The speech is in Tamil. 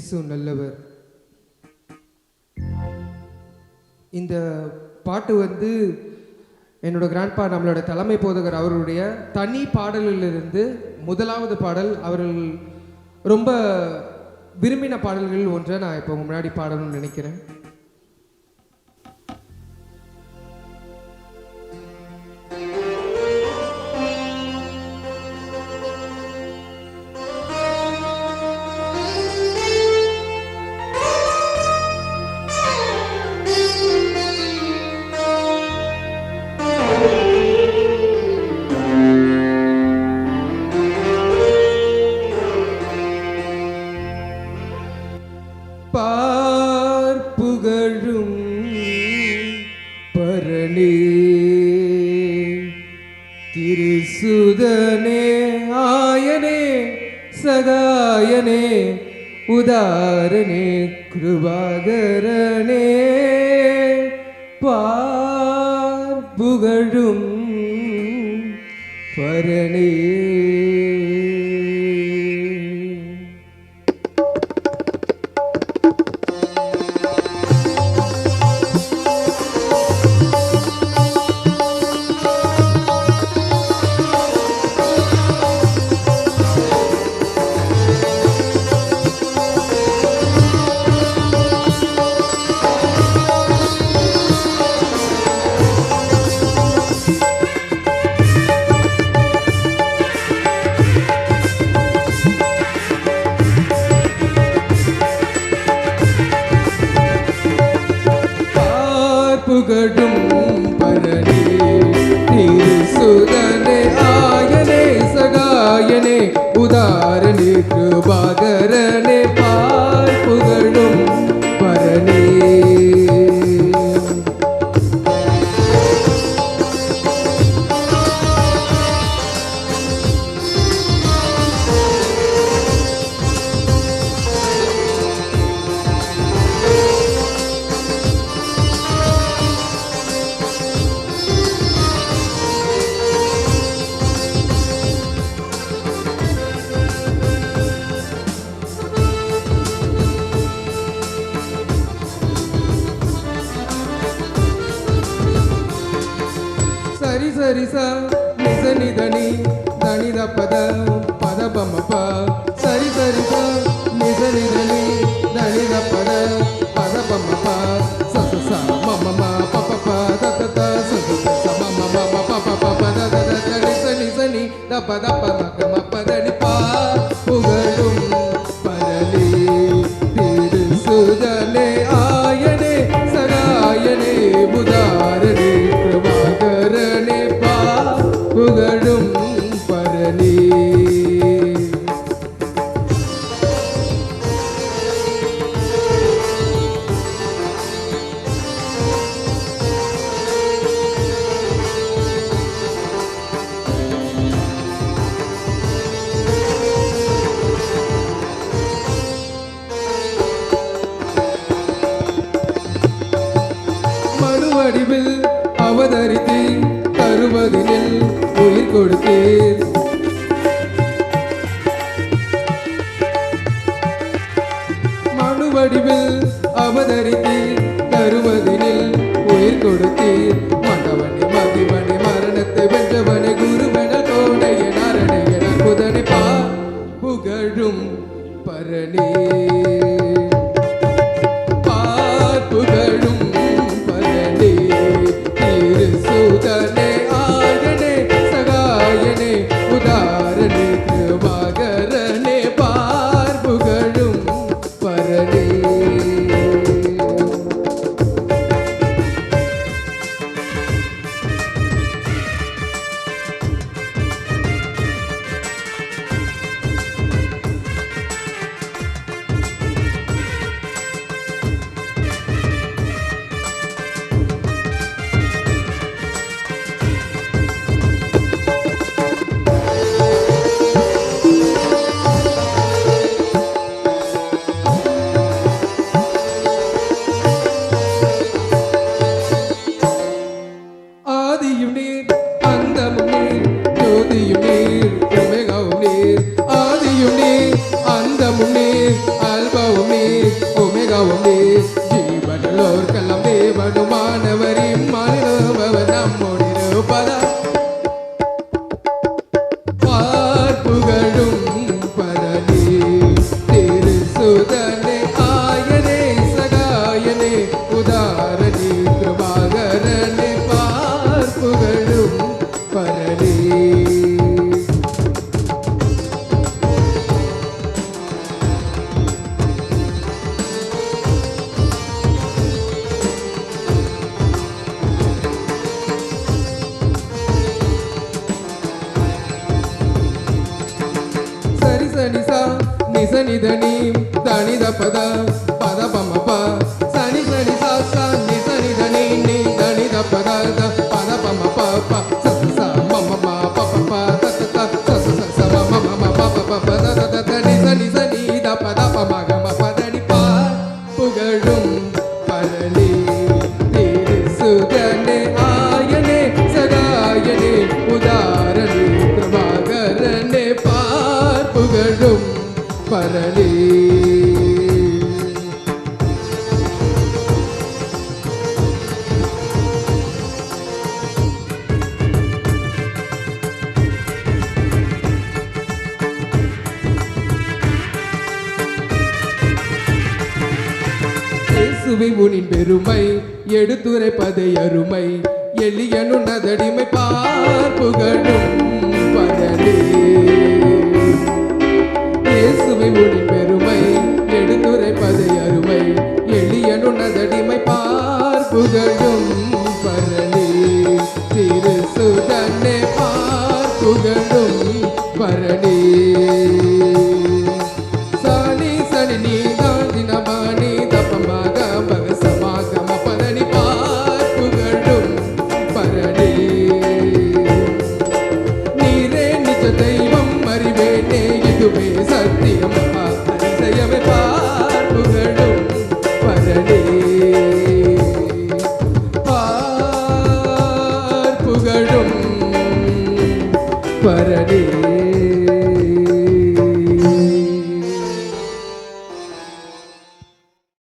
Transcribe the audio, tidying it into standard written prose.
இயேசு நல்லவர். இந்த பாட்டு வந்து என்னோட கிராண்ட்பா நம்மளோட தலைமை போதகர் அவருடைய தனி பாடலிலிருந்து முதலாவது பாடல். அவர்கள் ரொம்ப விரும்பின பாடல்கள் ஒன்றை நான் இப்போ முன்னாடி பாடணும்னு நினைக்கிறேன். பார்ப்புகழும் பரணி திருசுதனே ஆயனே சகாயனே உதாரணே கிருபாகரனே பார்ப்புகழும் பரணி. புகழும் பரணி திருசுதனே ஆயனே சகாயனே உதாரணே கிருபாகரனே பார்ப்புகழும் பரணி. சரி சரி ச நிச நிதனி தனித பத பத பமப சரி சரி ச நிச நிதனி தனித பத பத பமப சச ச மம ம பப ப தத த சச ச மம ம பப பப தத த நிச நிச நி த பத பத ம பத நி பா புகழும் பரணி திருசுதனே ஆயனே சகாயனே உதாரணே கிருபாகரனே புகழும் பரணி. மனுவடிவில் அவதரித்தீர் தருவதினில் உயிர் கொடுத்தீர். மனுவடிவில் அவதரித்தீர் தருவதினில் உயிர் கொடுத்தீர். மண்டவனே மதிவனே மரணத்தை வென்றவனே குருவென கோணைய நாரணைய நற்புதனை பா புகழும் பரணி. புகழும் பரணி திருசுதனே ஆயனே சகாயனே உதாரணே கிருபாகரனே பார்ப்புகழும் பரணி. உள்ளோர்க்கெல்லாம் தேவனுமானவர் இம்மானிருப்பவர் நம்மோடிருப்பதா பார்ப்புகழும் பரனே திருசுதனே ஆயனே சகாயனே உதாரணி கிருபாகரனே பார்ப்புகழும் பரனே. నిస నిస నిదని దని దపద పద పమ ప సని సని స స నిస నిదని ని దని దపద ద పద పమ ప ప స స మమ మ ప ప ప త త త స స స మ మ మ ప ప ప ప ద ద ద నిస నిస ని ద పద ప మ గ మ ప ద ని ప புகழும் பரனே திருசுதனே ஆயனே சகாயனே உதாரணே கிருபாகரனே பார்ப்புகழும் பரனே. இயேசுவை உனின் பெருமை எடுத்துரைப்பதை அருமை எளியனு நதடிமை பார்ப்புகழும் பரனே. இயேசுவை உனின் பெருமை எடுத்துரைப்பதை அருமை எளியனு நதடிமை பார்ப்புகழும் பரனே. திருசுதனே பார்ப்புகழும் பரனே. சனி சனி நீ தாண்டி நபானி தப்பமாக பக சமாகம பரணி பார்ப்புகழும் பரனே. நீரே நிஜத்தை